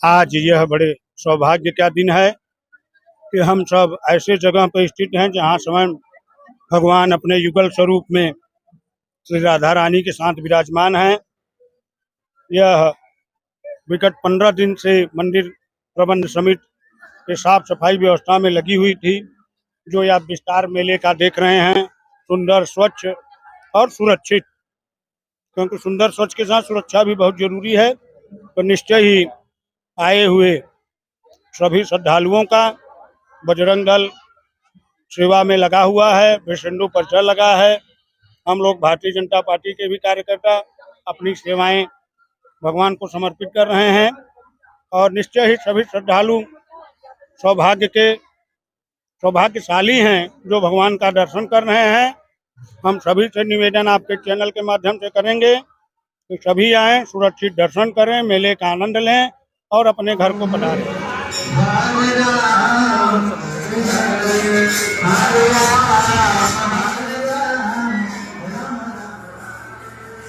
आज यह बड़े सौभाग्य का दिन है कि हम सब ऐसे जगह पर स्थित हैं जहां स्वयं भगवान अपने युगल स्वरूप में श्री राधा रानी के साथ विराजमान हैं। यह विगत 15 दिन से मंदिर प्रबंध समिति के साफ सफाई व्यवस्था में लगी हुई थी। जो आप विस्तार मेले का देख रहे हैं, सुंदर, स्वच्छ और सुरक्षित, क्योंकि सुंदर स्वच्छ के साथ सुरक्षा भी बहुत जरूरी है। तो निश्चय ही आए हुए सभी श्रद्धालुओं का बजरंग दल सेवा में लगा हुआ है, विश्व परिचय लगा है। हम लोग भारतीय जनता पार्टी के भी कार्यकर्ता अपनी सेवाएं भगवान को समर्पित कर रहे हैं और निश्चय ही सभी श्रद्धालु सौभाग्यशाली हैं जो भगवान का दर्शन कर रहे हैं। हम सभी से निवेदन आपके चैनल के माध्यम से करेंगे कि सभी आएं, सुरक्षित दर्शन करें, मेले का आनंद लें और अपने घर को पधारें।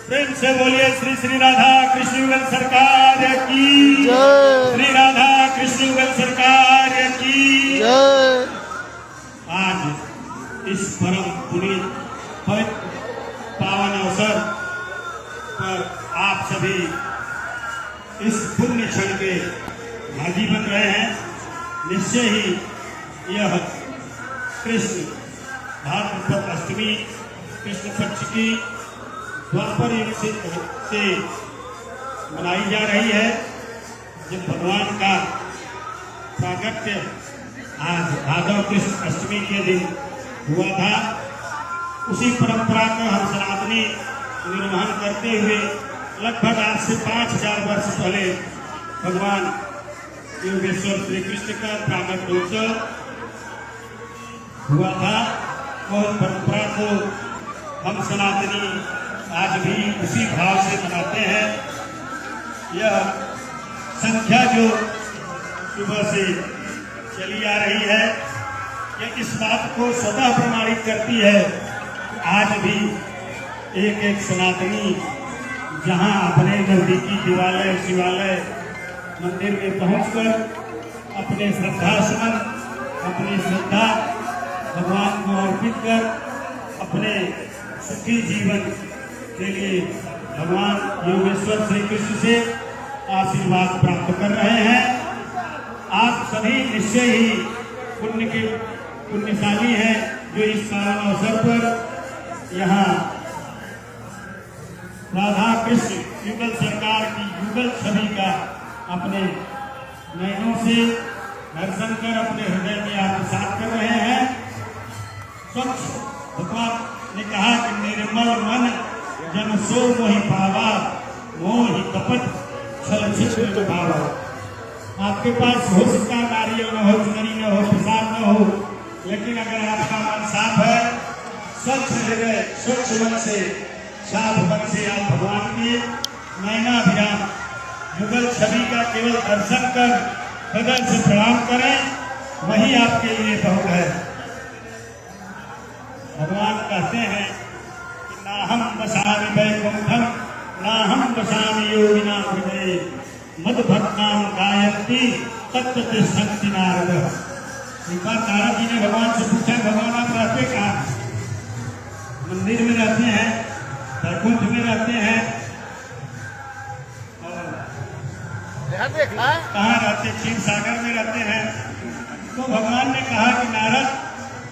प्रेम से बोलिए श्री श्री राधा कृष्ण युगल सरकार की जय। श्री राधा कृष्ण युगल सरकार की जय। आज इस परम पुनीत पावन अवसर पर आप सभी इस पुण्य क्षण के भागी बन रहे हैं। निश्चय ही यह कृष्ण भाद्रपद अष्टमी कृष्ण पक्ष की द्वापर युग से मनाई जा रही है। जब भगवान का प्राकट्य आज भादव कृष्ण अष्टमी के दिन हुआ था, उसी परंपरा का हम सनातनी निर्वहन करते हुए लगभग आज से 5000 वर्ष पहले भगवान योगेश्वर श्री कृष्ण का प्राकट्योत्सव हुआ था और परंपरा को हम सनातनी आज भी उसी भाव से मनाते हैं। यह संख्या जो सुबह से चली आ रही है, यह इस बात को स्वतः प्रमाणित करती है। आज भी एक एक सनातनी जहां अपने नजदीकी देवालय शिवालय मंदिर में पहुंचकर अपने श्रद्धा सुमन अपनी श्रद्धा भगवान को अर्पित कर अपने सुखी जीवन के लिए भगवान योगेश्वर श्री कृष्ण से आशीर्वाद प्राप्त कर रहे हैं। आप सभी निश्चय ही पुण्यशाली हैं जो इस पावन अवसर पर यहाँ राधा कृष्ण युगल सरकार की युगल छवि का अपने नयनों से दर्शन कर अपने हृदय में आत्मसात कर रहे हैं। स्वच्छ भगवान ने कहा कि निर्मल मन जन सो मोहि पावा मोहि कपट छल छिद्र भावा। आपके पास हो सकता नारियल न हो, चुनरी न हो, प्रसाद न हो, लेकिन अगर आपका मन साफ है, स्वच्छ हृदय स्वच्छ मन से साफ मन से आप भगवान की नयनाभिराम युगल छवि का केवल दर्शन कर हृदय से प्रणाम करें, वही आपके लिए बहुत है। भगवान कहते हैं कि नाहं वसामि वैकुंठं नाहं वसामि योगिनां हृदये मद्भक्तां गायन्ति तत्र तिष्ठन्ति नारद। एक बार नारद जी ने भगवान से पूछा, भगवान आप रहते कहाँ? मंदिर में रहते हैं, वैकुंठ में रहते हैं, कहाँ रहते? क्षीर सागर में रहते हैं। तो भगवान ने कहा कि नारद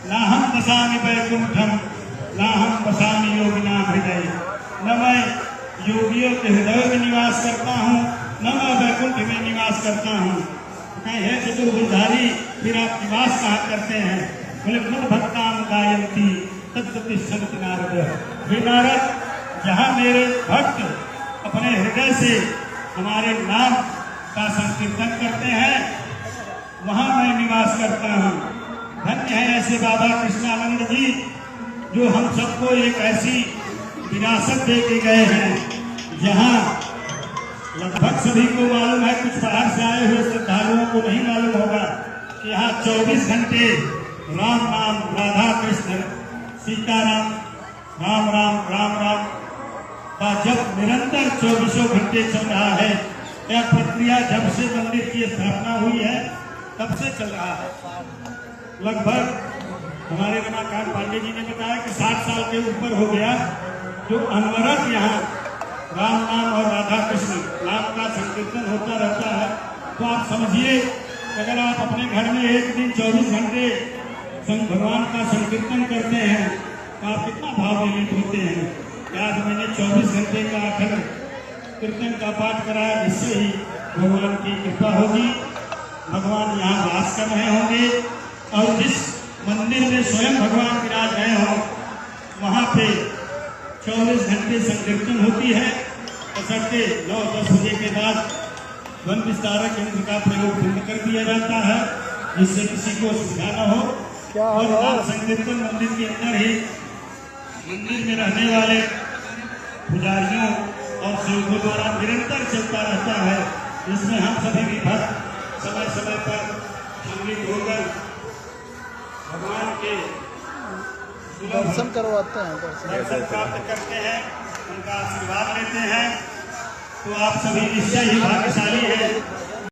नाहं वसामि वैकुंठं नाहं वसामि योगिनां हृदय। न मैं योगियों के हृदय में निवास करता हूँ, न मैं वैकुंठ में निवास करता हूँ। कहे चतुर्भुजधारी, फिर आप निवास कहाँ करते हैं? बोले मद्भक्तां गायन्ति तत्र तिष्ठन्ति नारद। वे नारद, जहाँ मेरे भक्त अपने हृदय से हमारे नाम का संकीर्तन करते हैं, वहाँ मैं निवास करता हूँ। धन्य है ऐसे बाबा कृष्णानंद जी जो हम सबको एक ऐसी विरासत दे के गए हैं जहाँ लगभग सभी को मालूम है, कुछ बाहर से आए हुए श्रद्धालुओं को नहीं मालूम होगा कि यहाँ 24 घंटे राम नाम, राधा कृष्ण, सीताराम, राम राम राम राम का जब निरंतर 24 घंटे चल रहा है। यह प्रक्रिया जब से मंदिर की स्थापना हुई है तब से चल रहा है। लगभग हमारे रमाकांत पांडे जी ने बताया कि 60 साल के ऊपर हो गया जो अनवरत यहाँ राम नाम और राधा कृष्ण नाम का संकीर्तन होता रहता है। तो आप समझिए अगर आप अपने घर में एक दिन 24 घंटे भगवान का संकीर्तन करते हैं तो आप कितना भाव विलित होते हैं कि आज मैंने 24 घंटे का अखंड कीर्तन का पाठ कराया, जिससे ही भगवान की कृपा होगी, भगवान यहाँ वास कर रहे होंगे। और जिस मंदिर में स्वयं भगवान विराज रहे हों वहाँ पे 24 घंटे संकीर्तन होती है। बशर्ते 9-10 बजे के बाद ध्वन विस्तारक यंत्र का प्रयोग बंद कर दिया जाता है, जिससे किसी को सुविधा न हो। और नाम संकीर्तन मंदिर के अंदर ही मंदिर में रहने वाले पुजारियों और सेवकों द्वारा निरंतर चलता रहता है, जिसमें हम सभी भी भक्त समय समय पर सम्मिलित होकर भगवान के दर्शन करवाते हैं, दर्शन प्राप्त करते हैं, उनका आशीर्वाद लेते हैं। तो आप सभी निश्चय ही भाग्यशाली हैं